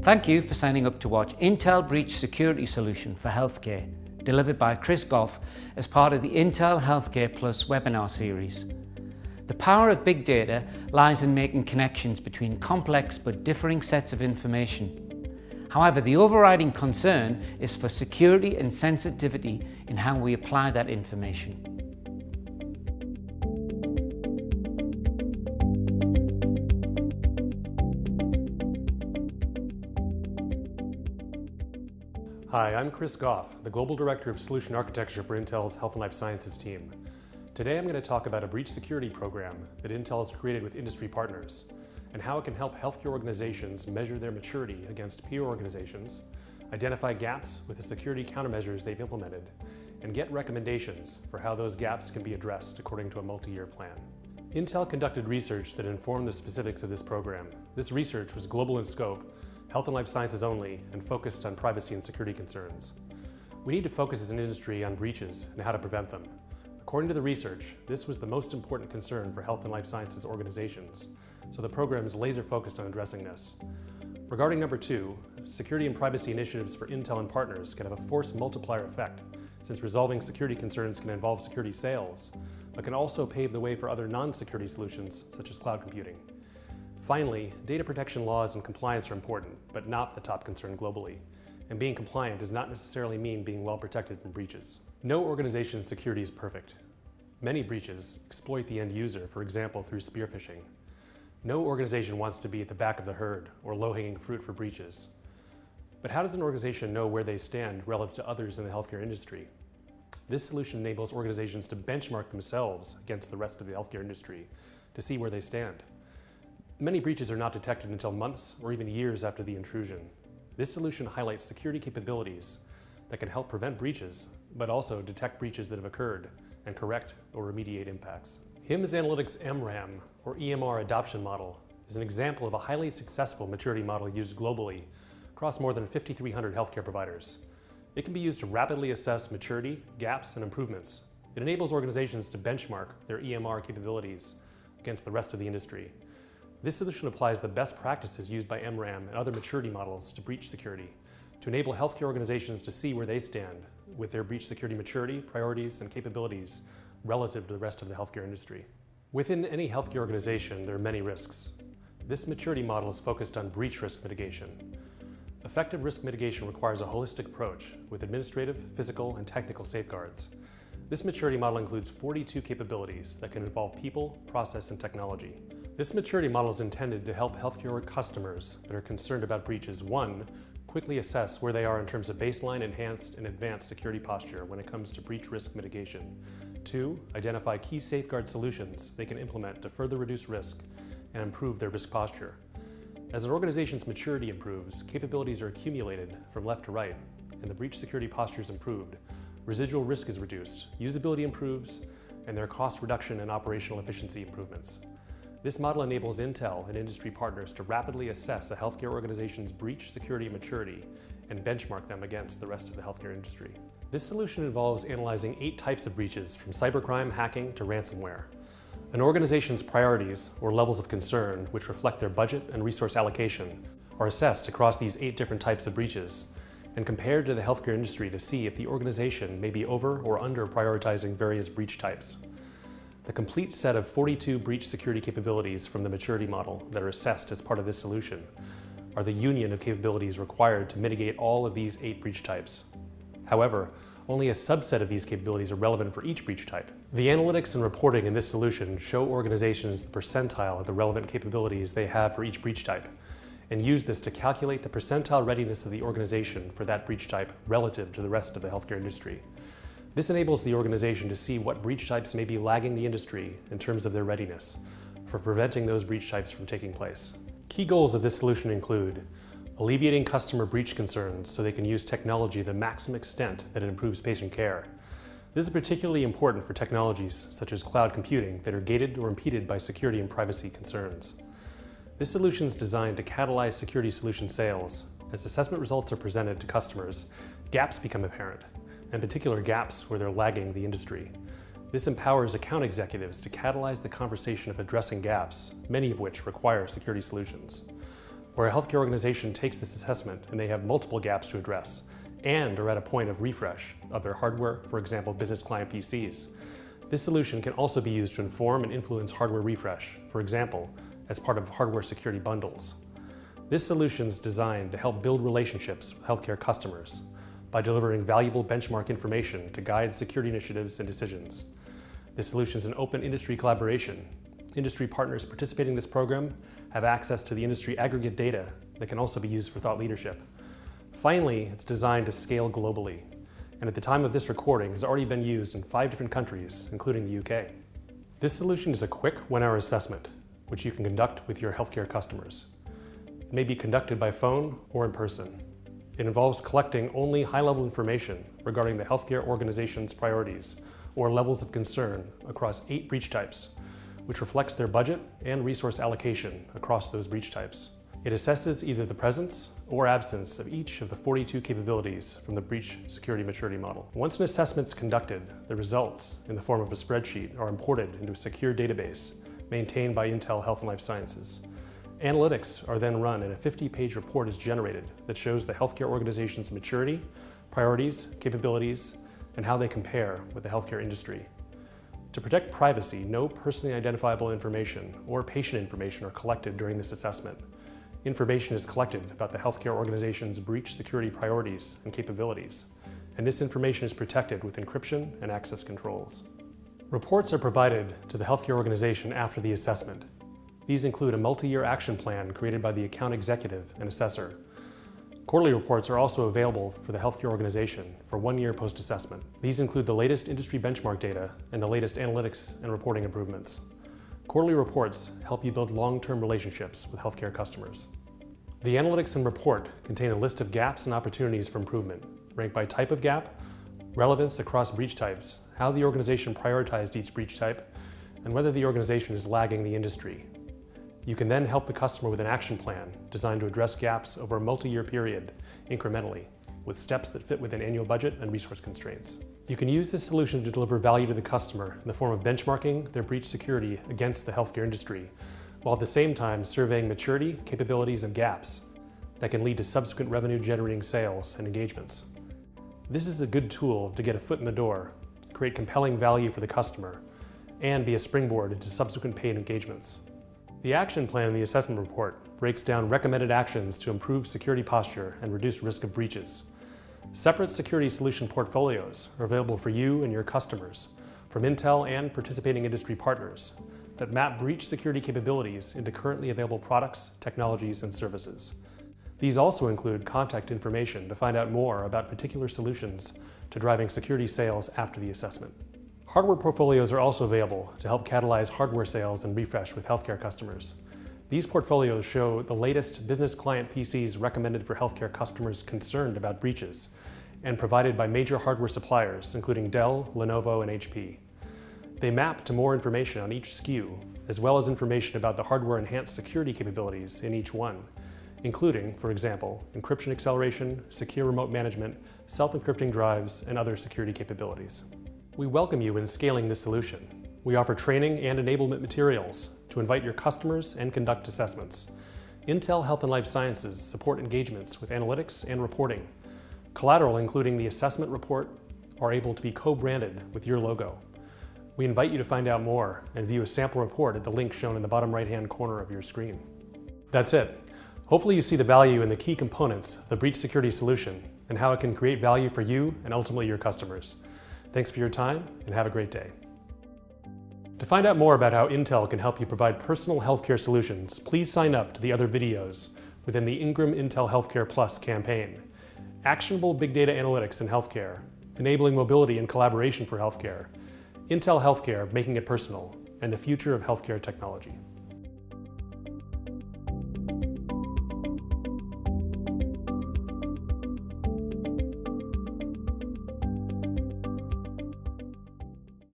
Thank you for signing up to watch Intel Breach Security Solution for Healthcare, delivered by Gough as part of the Intel Healthcare Plus webinar series. The power of big data lies in making connections between complex but differing sets of information. However, the overriding concern is for security and sensitivity in how we apply that information. Hi, I'm Gough, the Global Director of Solution Architecture for Intel's Health and Life Sciences team. Today I'm going to talk about a breach security program that Intel has created with industry partners and how it can help healthcare organizations measure their maturity against peer organizations, identify gaps with the security countermeasures they've implemented, and get recommendations for how those gaps can be addressed according to a multi-year plan. Intel conducted research that informed the specifics of this program. This research was global in scope, health and life sciences only, and focused on privacy and security concerns. We need to focus as an industry on breaches and how to prevent them. According to the research, this was the most important concern for health and life sciences organizations, so the program is laser focused on addressing this. Regarding number 2, security and privacy initiatives for Intel and partners can have a force multiplier effect, since resolving security concerns can involve security sales, but can also pave the way for other non-security solutions, such as cloud computing. Finally, data protection laws and compliance are important, but not the top concern globally. And being compliant does not necessarily mean being well protected from breaches. No organization's security is perfect. Many breaches exploit the end user, for example, through spear phishing. No organization wants to be at the back of the herd or low-hanging fruit for breaches. But how does an organization know where they stand relative to others in the healthcare industry? This solution enables organizations to benchmark themselves against the rest of the healthcare industry to see where they stand. Many breaches are not detected until months or even years after the intrusion. This solution highlights security capabilities that can help prevent breaches, but also detect breaches that have occurred and correct or remediate impacts. HIMSS Analytics MRAM, or EMR adoption model, is an example of a highly successful maturity model used globally across more than 5,300 healthcare providers. It can be used to rapidly assess maturity, gaps, and improvements. It enables organizations to benchmark their EMR capabilities against the rest of the industry. This solution applies the best practices used by MRAM and other maturity models to breach security, to enable healthcare organizations to see where they stand with their breach security maturity, priorities, and capabilities relative to the rest of the healthcare industry. Within any healthcare organization, there are many risks. This maturity model is focused on breach risk mitigation. Effective risk mitigation requires a holistic approach with administrative, physical, and technical safeguards. This maturity model includes 42 capabilities that can involve people, process, and technology. This maturity model is intended to help healthcare customers that are concerned about breaches, 1, quickly assess where they are in terms of baseline, enhanced, and advanced security posture when it comes to breach risk mitigation. 2, identify key safeguard solutions they can implement to further reduce risk and improve their risk posture. As an organization's maturity improves, capabilities are accumulated from left to right, and the breach security posture is improved. Residual risk is reduced, usability improves, and there are cost reduction and operational efficiency improvements. This model enables Intel and industry partners to rapidly assess a healthcare organization's breach security maturity and benchmark them against the rest of the healthcare industry. This solution involves analyzing 8 types of breaches, from cybercrime, hacking, to ransomware. An organization's priorities, or levels of concern, which reflect their budget and resource allocation, are assessed across these 8 different types of breaches and compared to the healthcare industry to see if the organization may be over or under prioritizing various breach types. The complete set of 42 breach security capabilities from the maturity model that are assessed as part of this solution are the union of capabilities required to mitigate all of these 8 breach types. However, only a subset of these capabilities are relevant for each breach type. The analytics and reporting in this solution show organizations the percentile of the relevant capabilities they have for each breach type, and use this to calculate the percentile readiness of the organization for that breach type relative to the rest of the healthcare industry. This enables the organization to see what breach types may be lagging the industry in terms of their readiness for preventing those breach types from taking place. Key goals of this solution include alleviating customer breach concerns so they can use technology to the maximum extent that it improves patient care. This is particularly important for technologies such as cloud computing that are gated or impeded by security and privacy concerns. This solution is designed to catalyze security solution sales. As assessment results are presented to customers, gaps become apparent, in particular gaps where they're lagging the industry. This empowers account executives to catalyze the conversation of addressing gaps, many of which require security solutions. where a healthcare organization takes this assessment and they have multiple gaps to address and are at a point of refresh of their hardware, for example, business client PCs. This solution can also be used to inform and influence hardware refresh, for example, as part of hardware security bundles. This solution is designed to help build relationships with healthcare customers by delivering valuable benchmark information to guide security initiatives and decisions. This solution is an open industry collaboration. Industry partners participating in this program have access to the industry aggregate data that can also be used for thought leadership. Finally, it's designed to scale globally, and at the time of this recording has already been used in 5 different countries, including the UK. This solution is a quick 1-hour assessment, which you can conduct with your healthcare customers. It may be conducted by phone or in person. It involves collecting only high-level information regarding the healthcare organization's priorities or levels of concern across 8 breach types, which reflects their budget and resource allocation across those breach types. It assesses either the presence or absence of each of the 42 capabilities from the breach security maturity model. Once an assessment is conducted, the results, in the form of a spreadsheet, are imported into a secure database maintained by Intel Health and Life Sciences. Analytics are then run and a 50-page report is generated that shows the healthcare organization's maturity, priorities, capabilities, and how they compare with the healthcare industry. To protect privacy, no personally identifiable information or patient information are collected during this assessment. Information is collected about the healthcare organization's breach security priorities and capabilities, and this information is protected with encryption and access controls. Reports are provided to the healthcare organization after the assessment. These include a multi-year action plan created by the account executive and assessor. Quarterly reports are also available for the healthcare organization for 1 year post-assessment. These include the latest industry benchmark data and the latest analytics and reporting improvements. Quarterly reports help you build long-term relationships with healthcare customers. The analytics and report contain a list of gaps and opportunities for improvement, ranked by type of gap, relevance across breach types, how the organization prioritized each breach type, and whether the organization is lagging the industry. You can then help the customer with an action plan designed to address gaps over a multi-year period incrementally, with steps that fit within annual budget and resource constraints. You can use this solution to deliver value to the customer in the form of benchmarking their breach security against the healthcare industry, while at the same time surveying maturity, capabilities, and gaps that can lead to subsequent revenue-generating sales and engagements. This is a good tool to get a foot in the door, create compelling value for the customer, and be a springboard into subsequent paid engagements. The action plan in the assessment report breaks down recommended actions to improve security posture and reduce risk of breaches. Separate security solution portfolios are available for you and your customers from Intel and participating industry partners that map breach security capabilities into currently available products, technologies, and services. These also include contact information to find out more about particular solutions to driving security sales after the assessment. Hardware portfolios are also available to help catalyze hardware sales and refresh with healthcare customers. These portfolios show the latest business client PCs recommended for healthcare customers concerned about breaches and provided by major hardware suppliers, including Dell, Lenovo, and HP. They map to more information on each SKU, as well as information about the hardware-enhanced security capabilities in each one, including, for example, encryption acceleration, secure remote management, self-encrypting drives, and other security capabilities. We welcome you in scaling this solution. We offer training and enablement materials to invite your customers and conduct assessments. Intel Health and Life Sciences support engagements with analytics and reporting. Collateral, including the assessment report, are able to be co-branded with your logo. We invite you to find out more and view a sample report at the link shown in the bottom right-hand corner of your screen. That's it. Hopefully you see the value in the key components of the breach security solution and how it can create value for you and ultimately your customers. Thanks for your time and have a great day. To find out more about how Intel can help you provide personal healthcare solutions, please sign up to the other videos within the Ingram Intel Healthcare Plus campaign. Actionable big data analytics in healthcare, enabling mobility and collaboration for healthcare, Intel Healthcare making it personal, and the future of healthcare technology.